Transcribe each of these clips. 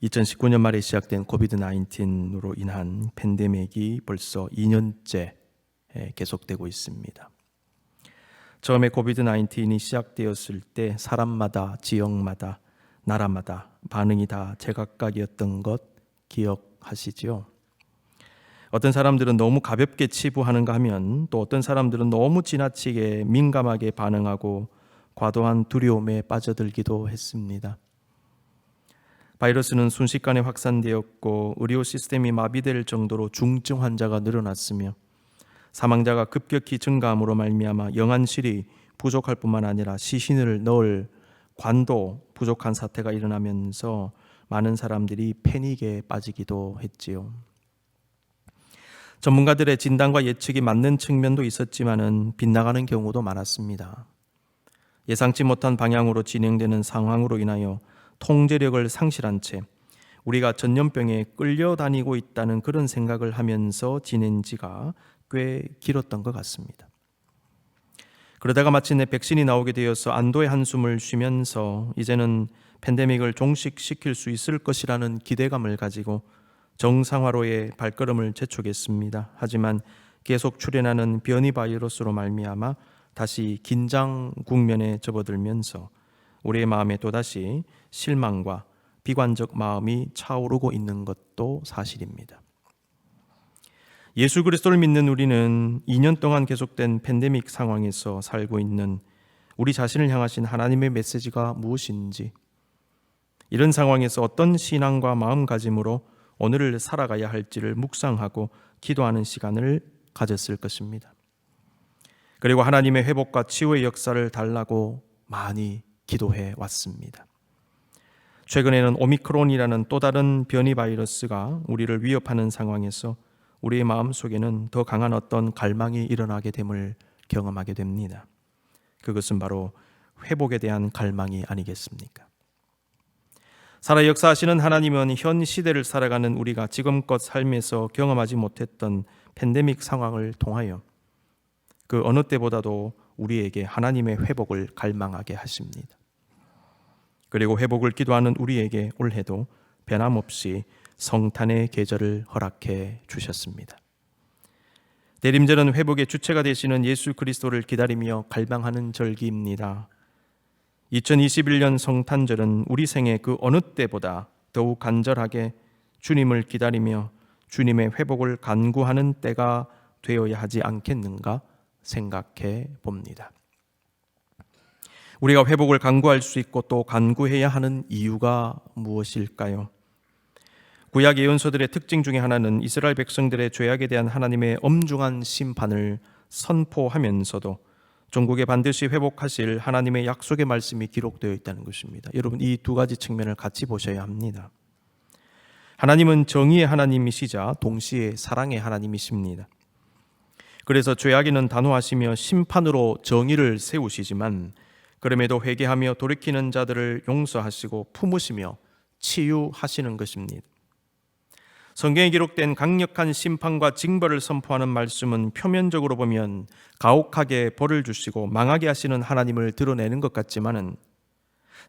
2019년 말에 시작된 코비드-19으로 인한 팬데믹이 벌써 2년째 계속되고 있습니다. 처음에 코비드-19이 시작되었을 때 사람마다, 지역마다, 나라마다 반응이 다 제각각이었던 것 기억하시죠? 어떤 사람들은 너무 가볍게 치부하는가 하면 또 어떤 사람들은 너무 지나치게 민감하게 반응하고 과도한 두려움에 빠져들기도 했습니다. 바이러스는 순식간에 확산되었고 의료 시스템이 마비될 정도로 중증 환자가 늘어났으며 사망자가 급격히 증가함으로 말미암아 영안실이 부족할 뿐만 아니라 시신을 넣을 관도 부족한 사태가 일어나면서 많은 사람들이 패닉에 빠지기도 했지요. 전문가들의 진단과 예측이 맞는 측면도 있었지만은 빗나가는 경우도 많았습니다. 예상치 못한 방향으로 진행되는 상황으로 인하여 통제력을 상실한 채 우리가 전염병에 끌려다니고 있다는 그런 생각을 하면서 지낸 지가 꽤 길었던 것 같습니다. 그러다가 마침내 백신이 나오게 되어서 안도의 한숨을 쉬면서 이제는 팬데믹을 종식시킬 수 있을 것이라는 기대감을 가지고 정상화로의 발걸음을 재촉했습니다. 하지만 계속 출현하는 변이 바이러스로 말미암아 다시 긴장 국면에 접어들면서 우리의 마음에 또다시 실망과 비관적 마음이 차오르고 있는 것도 사실입니다. 예수 그리스도를 믿는 우리는 2년 동안 계속된 팬데믹 상황에서 살고 있는 우리 자신을 향하신 하나님의 메시지가 무엇인지, 이런 상황에서 어떤 신앙과 마음가짐으로 오늘을 살아가야 할지를 묵상하고 기도하는 시간을 가졌을 것입니다. 그리고 하나님의 회복과 치유의 역사를 달라고 많이 기도해 왔습니다. 최근에는 오미크론이라는 또 다른 변이 바이러스가 우리를 위협하는 상황에서 우리의 마음속에는 더 강한 어떤 갈망이 일어나게 됨을 경험하게 됩니다. 그것은 바로 회복에 대한 갈망이 아니겠습니까? 살아 역사하시는 하나님은 현 시대를 살아가는 우리가 지금껏 삶에서 경험하지 못했던 팬데믹 상황을 통하여 그 어느 때보다도 우리에게 하나님의 회복을 갈망하게 하십니다. 그리고 회복을 기도하는 우리에게 올해도 변함없이 성탄의 계절을 허락해 주셨습니다. 대림절은 회복의 주체가 되시는 예수 그리스도를 기다리며 갈망하는 절기입니다. 2021년 성탄절은 우리 생애 그 어느 때보다 더욱 간절하게 주님을 기다리며 주님의 회복을 간구하는 때가 되어야 하지 않겠는가 생각해 봅니다. 우리가 회복을 간구할 수 있고 또 간구해야 하는 이유가 무엇일까요? 구약 예언서들의 특징 중에 하나는 이스라엘 백성들의 죄악에 대한 하나님의 엄중한 심판을 선포하면서도 종국에 반드시 회복하실 하나님의 약속의 말씀이 기록되어 있다는 것입니다. 여러분, 이 두 가지 측면을 같이 보셔야 합니다. 하나님은 정의의 하나님이시자 동시에 사랑의 하나님이십니다. 그래서 죄악에는 단호하시며 심판으로 정의를 세우시지만 그럼에도 회개하며 돌이키는 자들을 용서하시고 품으시며 치유하시는 것입니다. 성경에 기록된 강력한 심판과 징벌을 선포하는 말씀은 표면적으로 보면 가혹하게 벌을 주시고 망하게 하시는 하나님을 드러내는 것 같지만은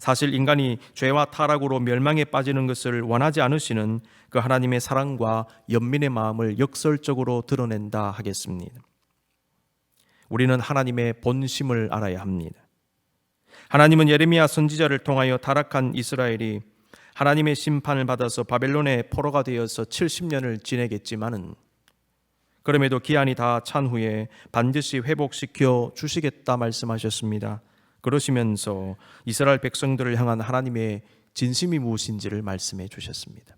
사실 인간이 죄와 타락으로 멸망에 빠지는 것을 원하지 않으시는 그 하나님의 사랑과 연민의 마음을 역설적으로 드러낸다 하겠습니다. 우리는 하나님의 본심을 알아야 합니다. 하나님은 예레미야 선지자를 통하여 타락한 이스라엘이 하나님의 심판을 받아서 바벨론의 포로가 되어서 70년을 지내겠지만은 그럼에도 기한이 다 찬 후에 반드시 회복시켜 주시겠다 말씀하셨습니다. 그러시면서 이스라엘 백성들을 향한 하나님의 진심이 무엇인지를 말씀해 주셨습니다.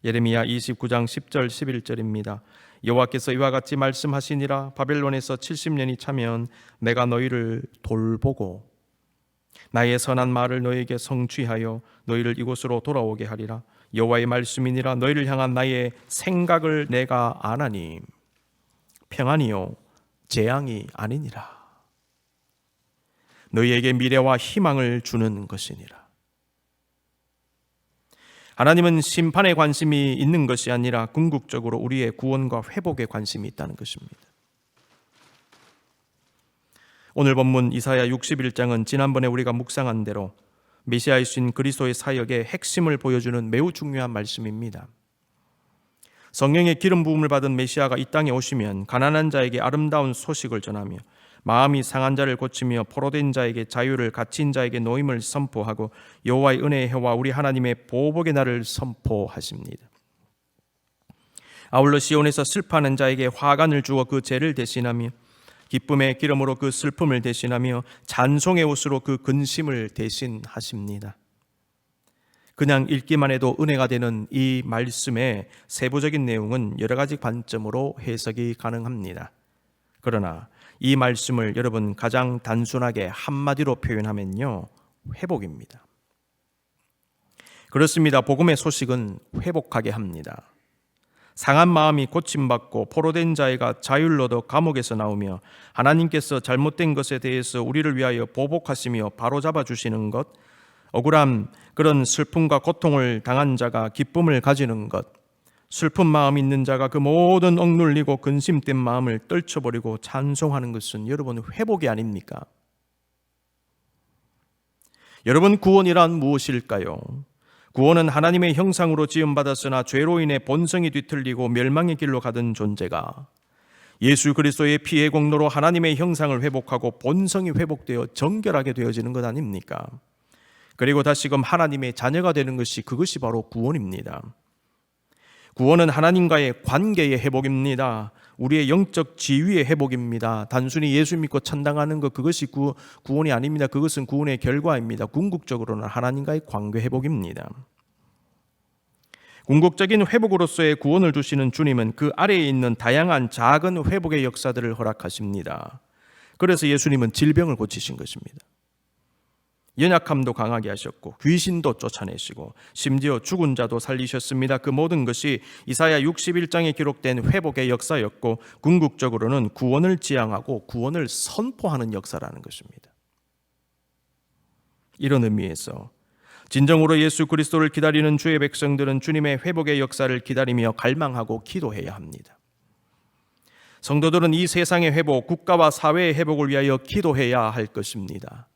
예레미야 29장 10절 11절입니다. 여호와께서 이와 같이 말씀하시니라. 바벨론에서 70년이 차면 내가 너희를 돌보고 나의 선한 말을 너희에게 성취하여 너희를 이곳으로 돌아오게 하리라. 여호와의 말씀이니라. 너희를 향한 나의 생각을 내가 아나니 평안이요 재앙이 아니니라. 너희에게 미래와 희망을 주는 것이니라. 하나님은 심판에 관심이 있는 것이 아니라 궁극적으로 우리의 구원과 회복에 관심이 있다는 것입니다. 오늘 본문 이사야 61장은 지난번에 우리가 묵상한 대로 메시아이신 그리스도의 사역의 핵심을 보여주는 매우 중요한 말씀입니다. 성령의 기름 부음을 받은 메시아가 이 땅에 오시면 가난한 자에게 아름다운 소식을 전하며 마음이 상한 자를 고치며 포로된 자에게 자유를, 갇힌 자에게 노임을 선포하고 여호와의 은혜의 해와 우리 하나님의 보복의 날을 선포하십니다. 아울러 시온에서 슬퍼하는 자에게 화관을 주어 그 죄를 대신하며 기쁨의 기름으로 그 슬픔을 대신하며 찬송의 옷으로 그 근심을 대신하십니다. 그냥 읽기만 해도 은혜가 되는 이 말씀의 세부적인 내용은 여러 가지 관점으로 해석이 가능합니다. 그러나 이 말씀을 여러분 가장 단순하게 한마디로 표현하면요, 회복입니다. 그렇습니다. 복음의 소식은 회복하게 합니다. 상한 마음이 고침받고 포로된 자애가 자유를 얻어 감옥에서 나오며 하나님께서 잘못된 것에 대해서 우리를 위하여 보복하시며 바로잡아 주시는 것, 억울함, 그런 슬픔과 고통을 당한 자가 기쁨을 가지는 것, 슬픈 마음 있는 자가 그 모든 억눌리고 근심된 마음을 떨쳐버리고 찬송하는 것은 여러분 회복이 아닙니까? 여러분, 구원이란 무엇일까요? 구원은 하나님의 형상으로 지음받았으나 죄로 인해 본성이 뒤틀리고 멸망의 길로 가던 존재가 예수 그리스도의 피의 공로로 하나님의 형상을 회복하고 본성이 회복되어 정결하게 되어지는 것 아닙니까? 그리고 다시금 하나님의 자녀가 되는 것이, 그것이 바로 구원입니다. 구원은 하나님과의 관계의 회복입니다. 우리의 영적 지위의 회복입니다. 단순히 예수 믿고 천당하는 것, 그것이 구원이 아닙니다. 그것은 구원의 결과입니다. 궁극적으로는 하나님과의 관계 회복입니다. 궁극적인 회복으로서의 구원을 주시는 주님은 그 아래에 있는 다양한 작은 회복의 역사들을 허락하십니다. 그래서 예수님은 질병을 고치신 것입니다. 연약함도 강하게 하셨고 귀신도 쫓아내시고 심지어 죽은 자도 살리셨습니다. 그 모든 것이 이사야 61장에 기록된 회복의 역사였고 궁극적으로는 구원을 지향하고 구원을 선포하는 역사라는 것입니다. 이런 의미에서 진정으로 예수 그리스도를 기다리는 주의 백성들은 주님의 회복의 역사를 기다리며 갈망하고 기도해야 합니다. 성도들은 이 세상의 회복, 국가와 사회의 회복을 위하여 기도해야 할 것입니다.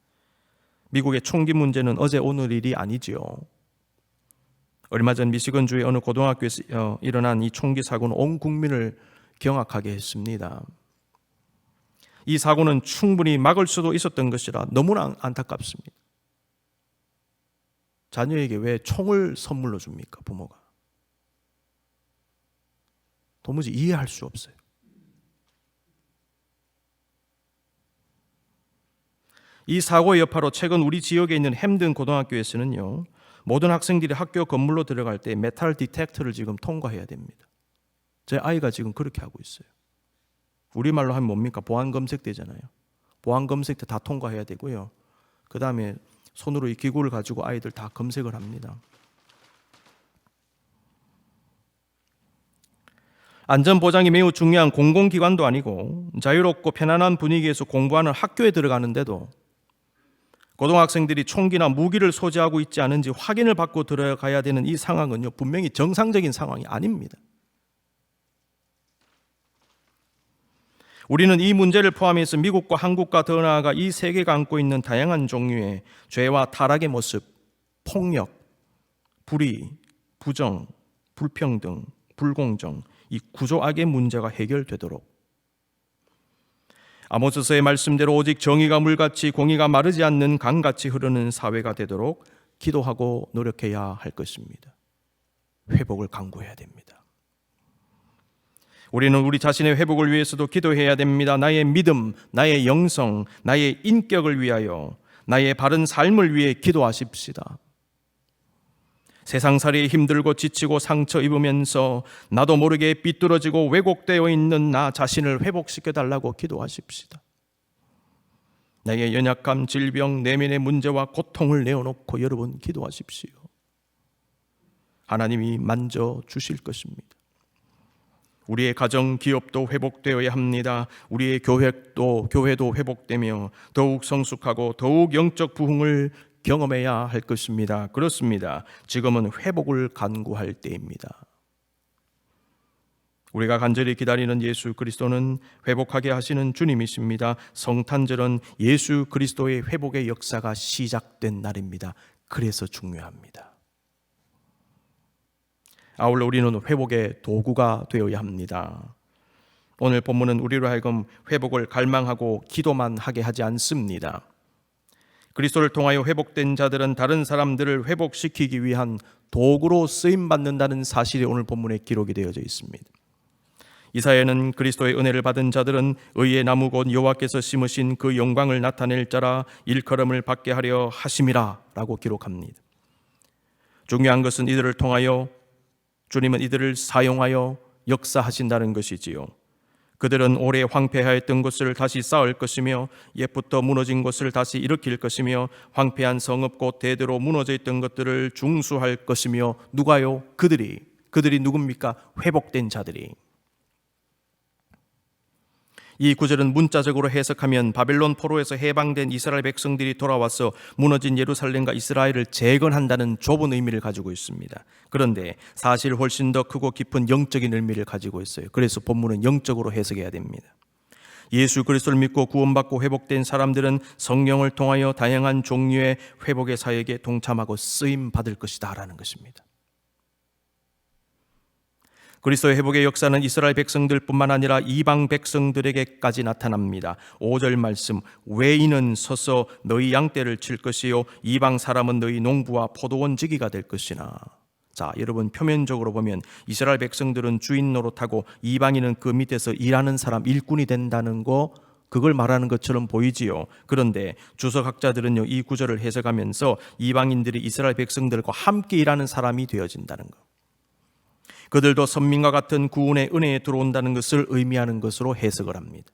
미국의 총기 문제는 어제 오늘 일이 아니지요. 얼마 전 미시건주의 어느 고등학교에서 일어난 이 총기 사고는 온 국민을 경악하게 했습니다. 이 사고는 충분히 막을 수도 있었던 것이라 너무나 안타깝습니다. 자녀에게 왜 총을 선물로 줍니까, 부모가? 도무지 이해할 수 없어요. 이 사고의 여파로 최근 우리 지역에 있는 햄든 고등학교에서는요, 모든 학생들이 학교 건물로 들어갈 때 메탈 디텍터를 지금 통과해야 됩니다. 제 아이가 지금 그렇게 하고 있어요. 우리말로 하면 뭡니까? 보안 검색대잖아요. 보안 검색대 다 통과해야 되고요. 그 다음에 손으로 이 기구를 가지고 아이들 다 검색을 합니다. 안전보장이 매우 중요한 공공기관도 아니고 자유롭고 편안한 분위기에서 공부하는 학교에 들어가는데도 고등학생들이 총기나 무기를 소지하고 있지 않은지 확인을 받고 들어가야 되는 이 상황은요, 분명히 정상적인 상황이 아닙니다. 우리는 이 문제를 포함해서 미국과 한국과 더 나아가 이 세계가 안고 있는 다양한 종류의 죄와 타락의 모습, 폭력, 불의, 부정, 불평등, 불공정, 이 구조악의 문제가 해결되도록 아모스서의 말씀대로 오직 정의가 물같이 공의가 마르지 않는 강같이 흐르는 사회가 되도록 기도하고 노력해야 할 것입니다. 회복을 강구해야 됩니다. 우리는 우리 자신의 회복을 위해서도 기도해야 됩니다. 나의 믿음, 나의 영성, 나의 인격을 위하여, 나의 바른 삶을 위해 기도하십시다. 세상살이에 힘들고 지치고 상처 입으면서 나도 모르게 삐뚤어지고 왜곡되어 있는 나 자신을 회복시켜달라고 기도하십시다. 나의 연약함, 질병, 내면의 문제와 고통을 내어놓고 여러분 기도하십시오. 하나님이 만져주실 것입니다. 우리의 가정, 기업도 회복되어야 합니다. 우리의 교회도 회복되며 더욱 성숙하고 더욱 영적 부흥을 경험해야 할 것입니다. 그렇습니다. 지금은 회복을 간구할 때입니다. 우리가 간절히 기다리는 예수 그리스도는 회복하게 하시는 주님이십니다. 성탄절은 예수 그리스도의 회복의 역사가 시작된 날입니다. 그래서 중요합니다. 아울러 우리는 회복의 도구가 되어야 합니다. 오늘 본문은 우리로 하여금 회복을 갈망하고 기도만 하게 하지 않습니다. 그리스도를 통하여 회복된 자들은 다른 사람들을 회복시키기 위한 도구로 쓰임받는다는 사실이 오늘 본문에 기록이 되어져 있습니다. 이사야는 그리스도의 은혜를 받은 자들은 의의 나무 곧 여호와께서 심으신 그 영광을 나타낼 자라 일컬음을 받게 하려 하심이라 라고 기록합니다. 중요한 것은 이들을 통하여 주님은 이들을 사용하여 역사하신다는 것이지요. 그들은 오래 황폐하였던 것을 다시 쌓을 것이며 옛부터 무너진 것을 다시 일으킬 것이며 황폐한 성읍 곧 대대로 무너져 있던 것들을 중수할 것이며 누가요? 그들이 누굽니까? 회복된 자들이. 이 구절은 문자적으로 해석하면 바벨론 포로에서 해방된 이스라엘 백성들이 돌아와서 무너진 예루살렘과 이스라엘을 재건한다는 좁은 의미를 가지고 있습니다. 그런데 사실 훨씬 더 크고 깊은 영적인 의미를 가지고 있어요. 그래서 본문은 영적으로 해석해야 됩니다. 예수 그리스도를 믿고 구원받고 회복된 사람들은 성령을 통하여 다양한 종류의 회복의 사역에 동참하고 쓰임 받을 것이다 라는 것입니다. 그리스도의 회복의 역사는 이스라엘 백성들뿐만 아니라 이방 백성들에게까지 나타납니다. 5절 말씀, 외인은 서서 너희 양떼를 칠 것이요 이방 사람은 너희 농부와 포도원 지기가 될 것이나. 자, 여러분 표면적으로 보면 이스라엘 백성들은 주인 노릇하고 이방인은 그 밑에서 일하는 사람, 일꾼이 된다는 거, 그걸 말하는 것처럼 보이지요. 그런데 주석학자들은요, 이 구절을 해석하면서 이방인들이 이스라엘 백성들과 함께 일하는 사람이 되어진다는 것, 그들도 선민과 같은 구원의 은혜에 들어온다는 것을 의미하는 것으로 해석을 합니다.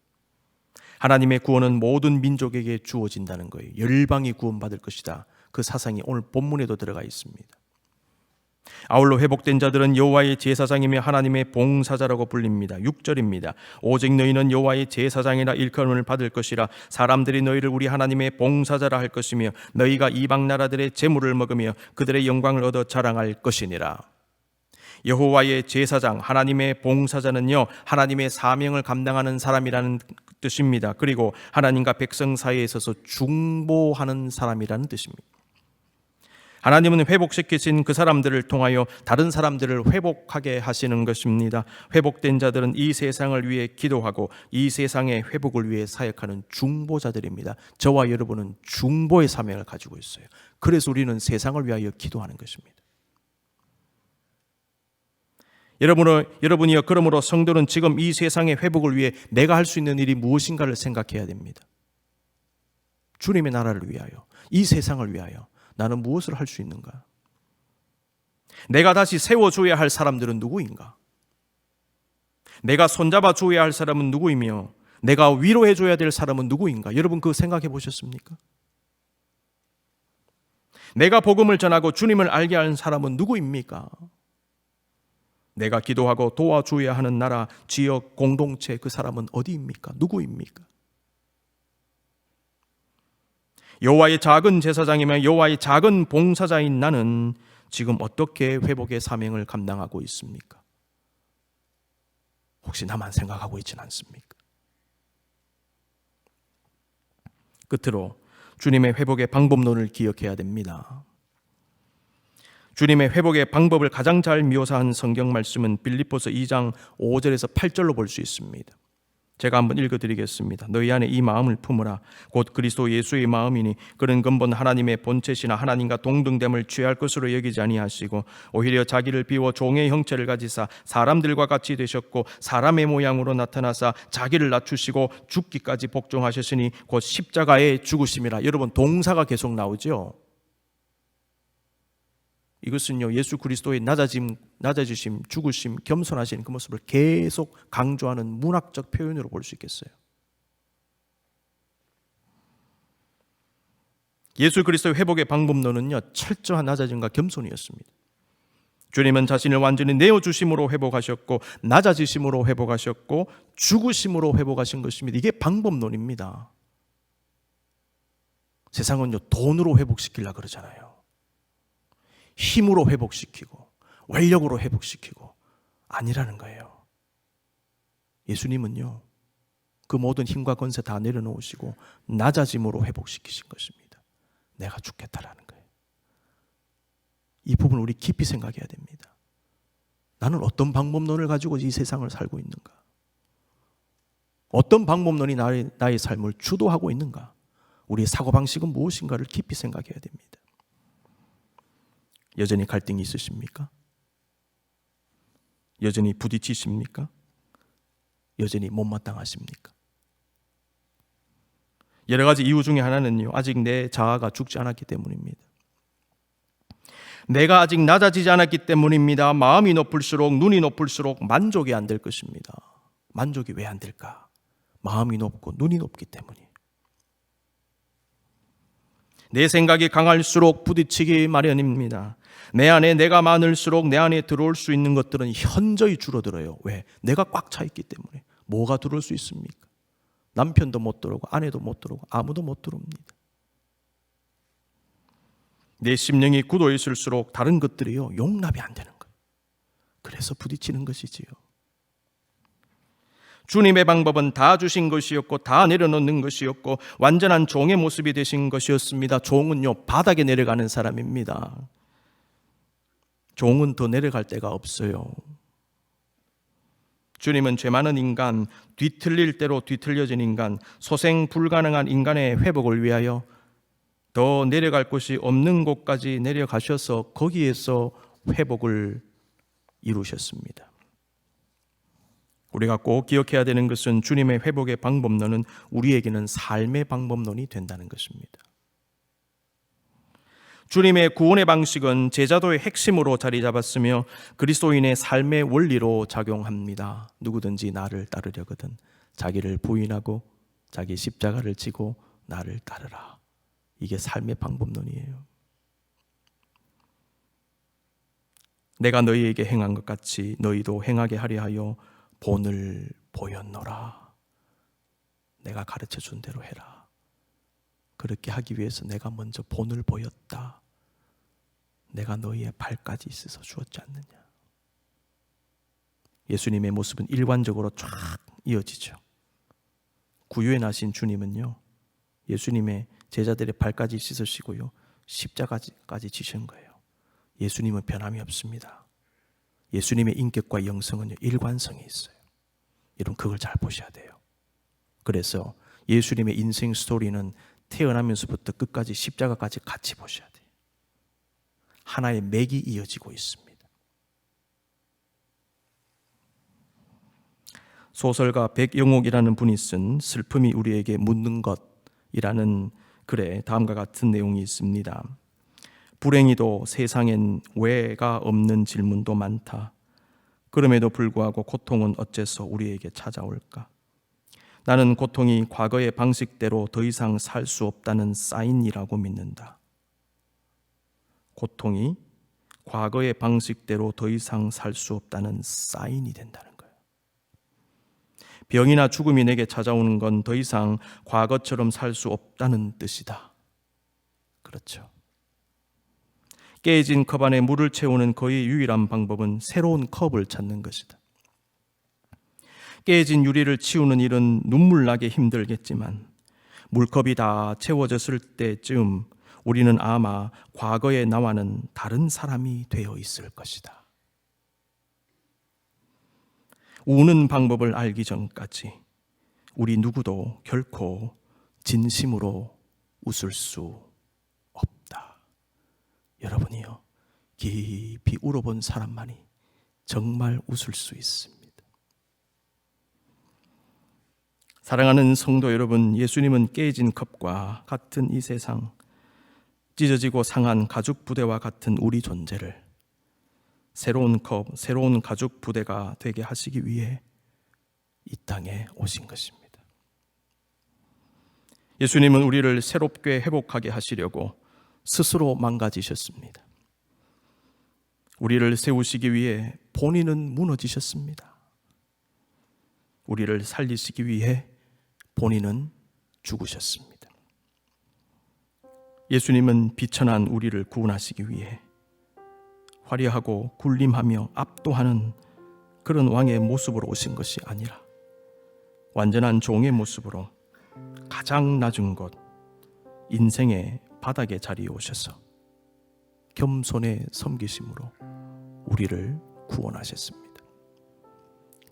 하나님의 구원은 모든 민족에게 주어진다는 거예요. 열방이 구원받을 것이다. 그 사상이 오늘 본문에도 들어가 있습니다. 아울러 회복된 자들은 여호와의 제사장이며 하나님의 봉사자라고 불립니다. 6절입니다. 오직 너희는 여호와의 제사장이라 일컬음을 받을 것이라. 사람들이 너희를 우리 하나님의 봉사자라 할 것이며 너희가 이방 나라들의 재물을 먹으며 그들의 영광을 얻어 자랑할 것이니라. 여호와의 제사장, 하나님의 봉사자는요, 하나님의 사명을 감당하는 사람이라는 뜻입니다. 그리고 하나님과 백성 사이에 있어서 중보하는 사람이라는 뜻입니다. 하나님은 회복시키신 그 사람들을 통하여 다른 사람들을 회복하게 하시는 것입니다. 회복된 자들은 이 세상을 위해 기도하고 이 세상의 회복을 위해 사역하는 중보자들입니다. 저와 여러분은 중보의 사명을 가지고 있어요. 그래서 우리는 세상을 위하여 기도하는 것입니다. 여러분이요, 그러므로 성도는 지금 이 세상의 회복을 위해 내가 할 수 있는 일이 무엇인가를 생각해야 됩니다. 주님의 나라를 위하여, 이 세상을 위하여 나는 무엇을 할 수 있는가? 내가 다시 세워줘야 할 사람들은 누구인가? 내가 손잡아 줘야 할 사람은 누구이며 내가 위로해줘야 될 사람은 누구인가? 여러분 그거 생각해 보셨습니까? 내가 복음을 전하고 주님을 알게 하는 사람은 누구입니까? 내가 기도하고 도와줘야 하는 나라, 지역, 공동체, 그 사람은 어디입니까? 누구입니까? 여호와의 작은 제사장이며 여호와의 작은 봉사자인 나는 지금 어떻게 회복의 사명을 감당하고 있습니까? 혹시 나만 생각하고 있지는 않습니까? 끝으로 주님의 회복의 방법론을 기억해야 됩니다. 주님의 회복의 방법을 가장 잘 묘사한 성경 말씀은 빌립보서 2장 5절에서 8절로 볼 수 있습니다. 제가 한번 읽어드리겠습니다. 너희 안에 이 마음을 품으라. 곧 그리스도 예수의 마음이니 그는 근본 하나님의 본체시나 하나님과 동등됨을 취할 것으로 여기지 아니하시고 오히려 자기를 비워 종의 형체를 가지사 사람들과 같이 되셨고 사람의 모양으로 나타나사 자기를 낮추시고 죽기까지 복종하셨으니 곧 십자가에 죽으심이라. 여러분 동사가 계속 나오죠. 이것은요, 예수 그리스도의 낮아지심, 죽으심, 겸손하신 그 모습을 계속 강조하는 문학적 표현으로 볼 수 있겠어요. 예수 그리스도의 회복의 방법론은요, 철저한 낮아짐과 겸손이었습니다. 주님은 자신을 완전히 내어주심으로 회복하셨고 낮아지심으로 회복하셨고 죽으심으로 회복하신 것입니다. 이게 방법론입니다. 세상은요, 돈으로 회복시키려고 그러잖아요. 힘으로 회복시키고 원력으로 회복시키고 아니라는 거예요. 예수님은요, 그 모든 힘과 권세 다 내려놓으시고 낮아짐으로 회복시키신 것입니다. 내가 죽겠다라는 거예요. 이 부분을 우리 깊이 생각해야 됩니다. 나는 어떤 방법론을 가지고 이 세상을 살고 있는가? 어떤 방법론이 나의 삶을 주도하고 있는가? 우리의 사고방식은 무엇인가를 깊이 생각해야 됩니다. 여전히 갈등이 있으십니까? 여전히 부딪히십니까? 여전히 못마땅하십니까? 여러 가지 이유 중에 하나는요, 아직 내 자아가 죽지 않았기 때문입니다. 내가 아직 낮아지지 않았기 때문입니다. 마음이 높을수록, 눈이 높을수록 만족이 안 될 것입니다. 만족이 왜 안 될까? 마음이 높고 눈이 높기 때문이에요. 내 생각이 강할수록 부딪히기 마련입니다. 내 안에 내가 많을수록 내 안에 들어올 수 있는 것들은 현저히 줄어들어요. 왜? 내가 꽉 차 있기 때문에. 뭐가 들어올 수 있습니까? 남편도 못 들어오고 아내도 못 들어오고 아무도 못 들어옵니다. 내 심령이 굳어 있을수록 다른 것들이요, 용납이 안 되는 거예요. 그래서 부딪히는 것이지요. 주님의 방법은 다 주신 것이었고 다 내려놓는 것이었고 완전한 종의 모습이 되신 것이었습니다. 종은요, 바닥에 내려가는 사람입니다. 종은 더 내려갈 데가 없어요. 주님은 죄 많은 인간, 뒤틀릴 대로 뒤틀려진 인간, 소생 불가능한 인간의 회복을 위하여 더 내려갈 곳이 없는 곳까지 내려가셔서 거기에서 회복을 이루셨습니다. 우리가 꼭 기억해야 되는 것은 주님의 회복의 방법론은 우리에게는 삶의 방법론이 된다는 것입니다. 주님의 구원의 방식은 제자도의 핵심으로 자리 잡았으며 그리스도인의 삶의 원리로 작용합니다. 누구든지 나를 따르려거든 자기를 부인하고 자기 십자가를 지고 나를 따르라. 이게 삶의 방법론이에요. 내가 너희에게 행한 것 같이 너희도 행하게 하려 하여 본을 보였노라. 내가 가르쳐 준 대로 해라. 그렇게 하기 위해서 내가 먼저 본을 보였다. 내가 너희의 발까지 있어서 주었지 않느냐. 예수님의 모습은 일관적으로 쫙 이어지죠. 구유에 나신 주님은요, 예수님의 제자들의 발까지 씻으시고요, 십자가까지 지신 거예요. 예수님은 변함이 없습니다. 예수님의 인격과 영성은 일관성이 있어요. 여러분, 그걸 잘 보셔야 돼요. 그래서 예수님의 인생 스토리는 태어나면서부터 끝까지 십자가까지 같이 보셔야 돼요. 하나의 맥이 이어지고 있습니다. 소설가 백영옥이라는 분이 쓴 슬픔이 우리에게 묻는 것이라는 글에 다음과 같은 내용이 있습니다. 불행히도 세상엔 왜가 없는 질문도 많다. 그럼에도 불구하고 고통은 어째서 우리에게 찾아올까? 나는 고통이 과거의 방식대로 더 이상 살 수 없다는 사인이라고 믿는다. 고통이 과거의 방식대로 더 이상 살 수 없다는 사인이 된다는 거예요. 병이나 죽음이 내게 찾아오는 건 더 이상 과거처럼 살 수 없다는 뜻이다. 그렇죠. 깨진 컵 안에 물을 채우는 거의 유일한 방법은 새로운 컵을 찾는 것이다. 깨진 유리를 치우는 일은 눈물나게 힘들겠지만 물컵이 다 채워졌을 때쯤 우리는 아마 과거의 나와는 다른 사람이 되어 있을 것이다. 우는 방법을 알기 전까지 우리 누구도 결코 진심으로 웃을 수 없다. 여러분이요, 깊이 울어본 사람만이 정말 웃을 수 있습니다. 사랑하는 성도 여러분, 예수님은 깨진 컵과 같은 이 세상, 찢어지고 상한 가죽 부대와 같은 우리 존재를 새로운 컵, 새로운 가죽 부대가 되게 하시기 위해 이 땅에 오신 것입니다. 예수님은 우리를 새롭게 회복하게 하시려고 스스로 망가지셨습니다. 우리를 세우시기 위해 본인은 무너지셨습니다. 우리를 살리시기 위해 본인은 죽으셨습니다. 예수님은 비천한 우리를 구원하시기 위해 화려하고 군림하며 압도하는 그런 왕의 모습으로 오신 것이 아니라 완전한 종의 모습으로 가장 낮은 곳, 인생의 바닥의 자리에 오셔서 겸손의 섬기심으로 우리를 구원하셨습니다.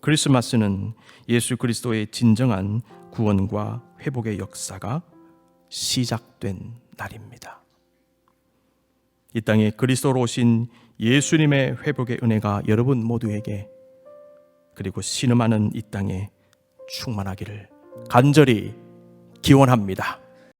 크리스마스는 예수 그리스도의 진정한 구원과 회복의 역사가 시작된 날입니다. 이 땅에 그리스도로 오신 예수님의 회복의 은혜가 여러분 모두에게, 그리고 신음하는 이 땅에 충만하기를 간절히 기원합니다.